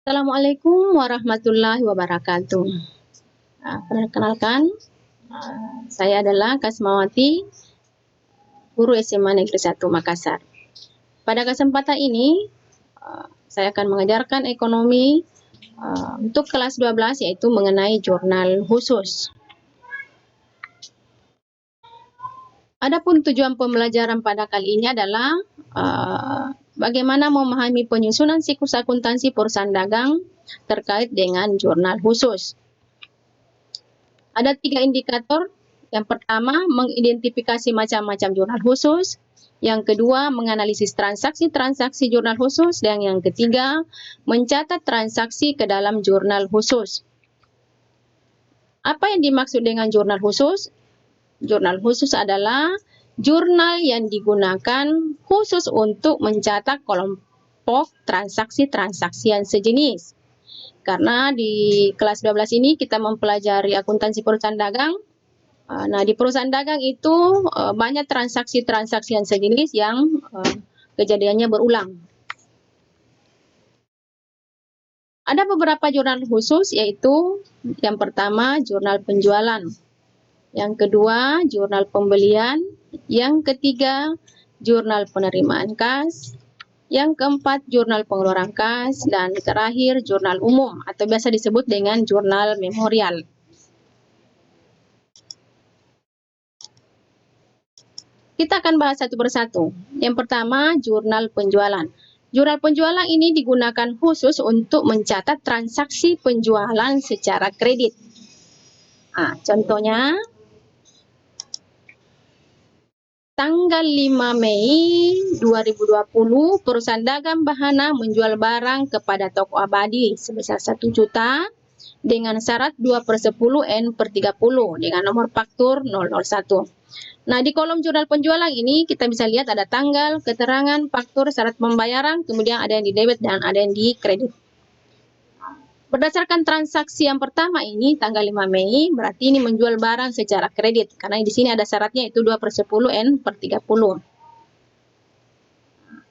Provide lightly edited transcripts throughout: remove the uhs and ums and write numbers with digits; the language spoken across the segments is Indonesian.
Assalamualaikum warahmatullahi wabarakatuh. Perkenalkan, saya adalah Kasmawati, guru SMA Negeri 1 Makassar. Pada kesempatan ini, saya akan mengajarkan ekonomi untuk kelas 12, yaitu mengenai jurnal khusus. Adapun tujuan pembelajaran pada kali ini adalah bagaimana memahami penyusunan siklus akuntansi perusahaan dagang terkait dengan jurnal khusus. Ada 3 indikator. Yang pertama, mengidentifikasi macam-macam jurnal khusus. Yang kedua, menganalisis transaksi-transaksi jurnal khusus. Dan yang ketiga, mencatat transaksi ke dalam jurnal khusus. Apa yang dimaksud dengan jurnal khusus? Jurnal khusus adalah jurnal yang digunakan khusus untuk mencatat kelompok transaksi-transaksi yang sejenis. Karena di kelas 12 ini kita mempelajari akuntansi perusahaan dagang. Nah, di perusahaan dagang itu banyak transaksi-transaksi yang sejenis yang kejadiannya berulang. Ada beberapa jurnal khusus, yaitu yang pertama jurnal penjualan, yang kedua jurnal pembelian, yang ketiga jurnal penerimaan kas, yang keempat jurnal pengeluaran kas, dan terakhir jurnal umum atau biasa disebut dengan jurnal memorial. Kita akan bahas satu persatu. Yang pertama, jurnal penjualan. Jurnal penjualan ini digunakan khusus untuk mencatat transaksi penjualan secara kredit. Contohnya, tanggal 5 Mei 2020, perusahaan dagang Bahana menjual barang kepada toko abadi sebesar 1 juta dengan syarat 2/10 N/30 dengan nomor faktur 001. Nah, di kolom jurnal penjualan ini kita bisa lihat ada tanggal, keterangan, faktur, syarat pembayaran, kemudian ada yang di debit dan ada yang di kredit. Berdasarkan transaksi yang pertama ini, tanggal 5 Mei, berarti ini menjual barang secara kredit. Karena di sini ada syaratnya itu 2/10 N/30.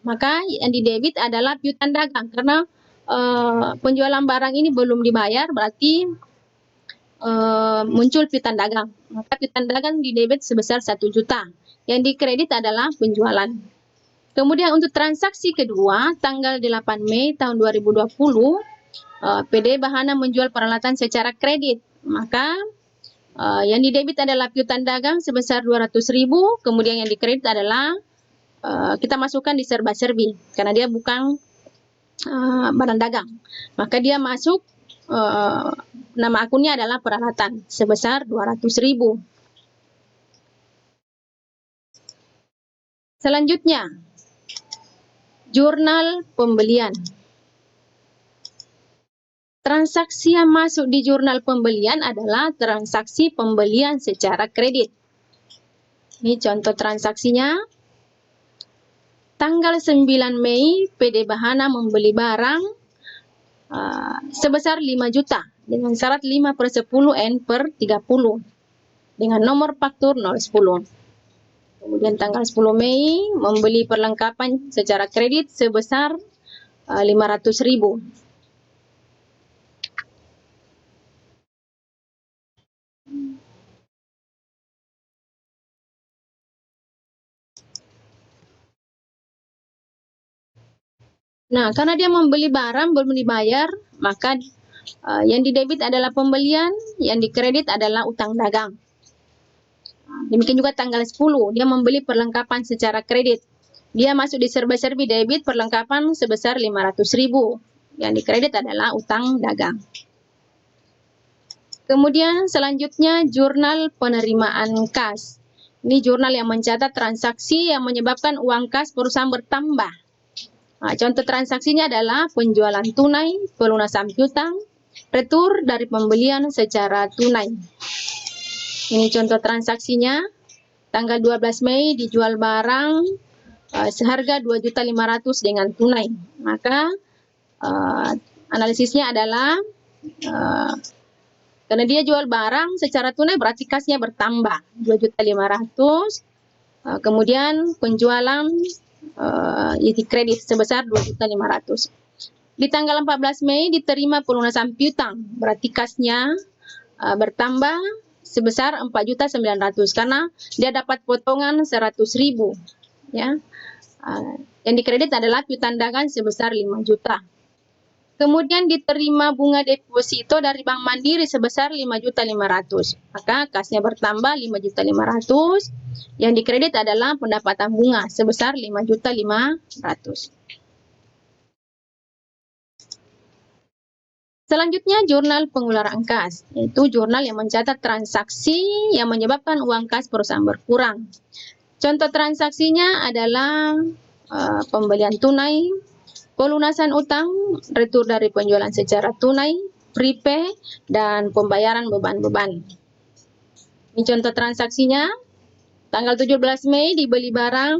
Maka yang di debit adalah piutang dagang. Karena penjualan barang ini belum dibayar, berarti muncul piutang dagang. Maka piutang dagang di debit sebesar 1 juta. Yang di kredit adalah penjualan. Kemudian untuk transaksi kedua, tanggal 8 Mei tahun 2020, PD Bahana menjual peralatan secara kredit. Maka yang di debit adalah piutang dagang sebesar 200.000, kemudian yang di kredit adalah kita masukkan di serba-serbi karena dia bukan barang dagang. Maka dia masuk nama akunnya adalah peralatan sebesar 200.000. Selanjutnya, jurnal pembelian. Transaksi yang masuk di jurnal pembelian adalah transaksi pembelian secara kredit. Ini contoh transaksinya. Tanggal 9 Mei, PD Bahana membeli barang sebesar 5 juta dengan syarat 5/10 N/30 dengan nomor faktur 010. Kemudian tanggal 10 Mei membeli perlengkapan secara kredit sebesar 500.000. Nah, karena dia membeli barang belum dibayar, maka yang di debit adalah pembelian, yang di kredit adalah utang dagang. Demikian juga tanggal 10, dia membeli perlengkapan secara kredit. Dia masuk di serba-serbi debit perlengkapan sebesar 500.000. Yang di kredit adalah utang dagang. Kemudian selanjutnya jurnal penerimaan kas. Ini jurnal yang mencatat transaksi yang menyebabkan uang kas perusahaan bertambah. Contoh transaksinya adalah penjualan tunai, pelunasan piutang, retur dari pembelian secara tunai. Ini contoh transaksinya. Tanggal 12 Mei dijual barang seharga 2.500.000 dengan tunai. Maka analisisnya adalah karena dia jual barang secara tunai berarti kasnya bertambah 2.500.000. Kemudian penjualan di kredit sebesar 2.500.000. Di tanggal 14 Mei diterima pelunasan piutang, berarti kasnya bertambah sebesar 4.900.000 karena dia dapat potongan 100.000 ya. Yang dikredit adalah piutang dagang sebesar 5 juta. Kemudian diterima bunga deposito dari Bank Mandiri sebesar 5.500.000. Maka kasnya bertambah 5.500.000. Yang dikredit adalah pendapatan bunga sebesar 5.500.000. Selanjutnya jurnal pengeluaran kas, yaitu jurnal yang mencatat transaksi yang menyebabkan uang kas perusahaan berkurang. Contoh transaksinya adalah pembelian tunai, pelunasan utang, retur dari penjualan secara tunai, prepay, dan pembayaran beban-beban. Ini contoh transaksinya. Tanggal 17 Mei dibeli barang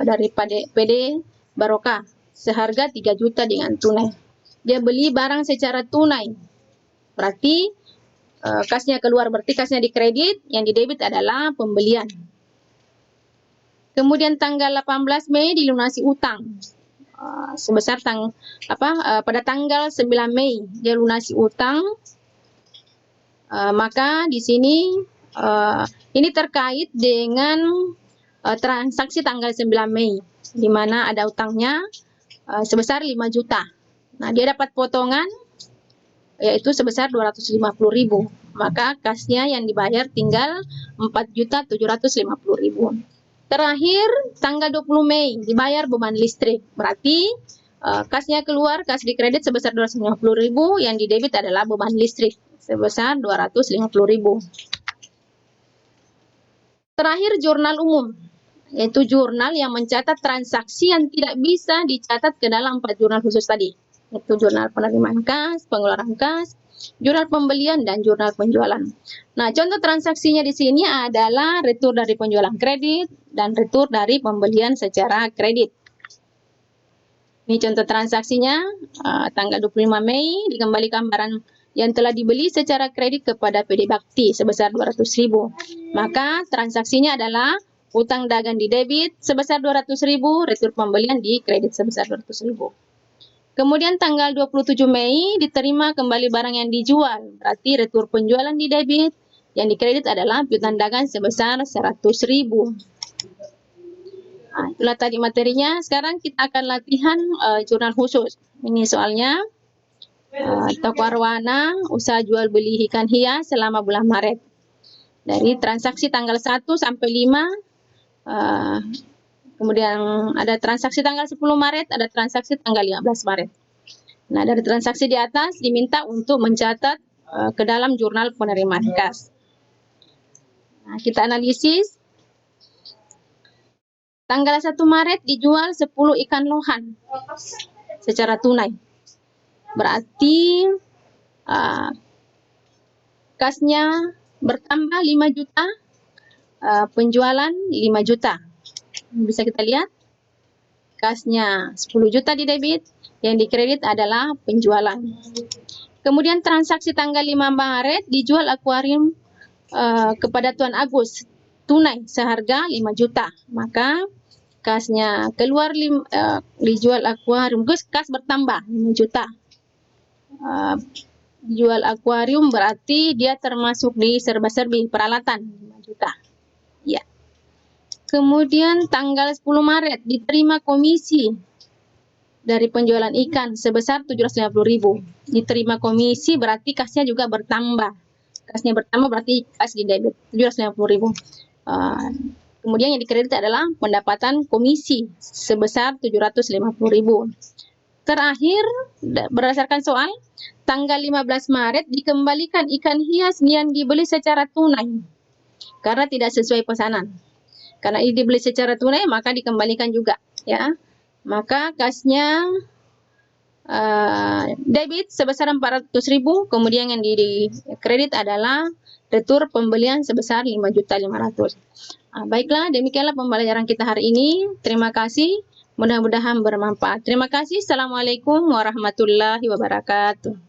dari PD Barokah seharga 3 juta dengan tunai. Dia beli barang secara tunai. Berarti kasnya keluar, berarti kasnya dikredit, yang didebit adalah pembelian. Kemudian tanggal 18 Mei dilunasi utang. Sebesar pada tanggal 9 Mei dia lunasi utang. Maka di sini ini terkait dengan transaksi tanggal 9 Mei di mana ada utangnya sebesar 5 juta. Nah, dia dapat potongan yaitu sebesar 250.000. Maka kasnya yang dibayar tinggal 4.750.000. Terakhir tanggal 20 Mei dibayar beban listrik. Berarti kasnya keluar, kas dikredit sebesar 250.000, yang didebit adalah beban listrik sebesar 250.000. Terakhir jurnal umum, yaitu jurnal yang mencatat transaksi yang tidak bisa dicatat ke dalam 4 jurnal khusus tadi. Itu jurnal penerimaan kas, pengeluaran kas, jurnal pembelian, dan jurnal penjualan. Nah, contoh transaksinya di sini adalah retur dari penjualan kredit dan retur dari pembelian secara kredit. Ini contoh transaksinya, tanggal 25 Mei dikembalikan barang yang telah dibeli secara kredit kepada PD Bakti sebesar 200.000. Maka transaksinya adalah utang dagang di debit sebesar 200.000, retur pembelian di kredit sebesar 200.000. Kemudian tanggal 27 Mei diterima kembali barang yang dijual, berarti retur penjualan di debit, yang dikredit adalah piutang dagang sebesar 100.000. Nah, itulah tadi materinya. Sekarang kita akan latihan jurnal khusus. Ini soalnya toko arwana usaha jual beli ikan hias selama bulan Maret. Dari transaksi tanggal 1 sampai 5, kemudian ada transaksi tanggal 10 Maret, ada transaksi tanggal 15 Maret. Nah, dari transaksi di atas diminta untuk mencatat ke dalam jurnal penerimaan kas. Nah, kita analisis. Tanggal 1 Maret dijual 10 ikan lohan secara tunai. Berarti kasnya bertambah 5 juta, penjualan 5 juta. Bisa kita lihat, kasnya 10 juta di debit, yang dikredit adalah penjualan. Kemudian transaksi tanggal 5 Maret dijual akuarium kepada Tuan Agus tunai seharga 5 juta. Maka kasnya keluar dijual akuarium, kas bertambah 5 juta. Dijual akuarium berarti dia termasuk di serba-serbi peralatan 5 juta. Ya. Kemudian tanggal 10 Maret diterima komisi dari penjualan ikan sebesar 750.000. Diterima komisi berarti kasnya juga bertambah. Kasnya bertambah berarti kas di debit 750.000. Kemudian yang dikredit adalah pendapatan komisi sebesar 750.000. Terakhir, berdasarkan soal, tanggal 15 Maret dikembalikan ikan hias yang dibeli secara tunai karena tidak sesuai pesanan. Karena ini dibeli secara tunai, maka dikembalikan juga, ya. Maka kasnya debit sebesar 400.000, kemudian yang di kredit adalah retur pembelian sebesar 5.500.000. Baiklah, demikianlah pembelajaran kita hari ini. Terima kasih, mudah-mudahan bermanfaat. Terima kasih. Assalamualaikum warahmatullahi wabarakatuh.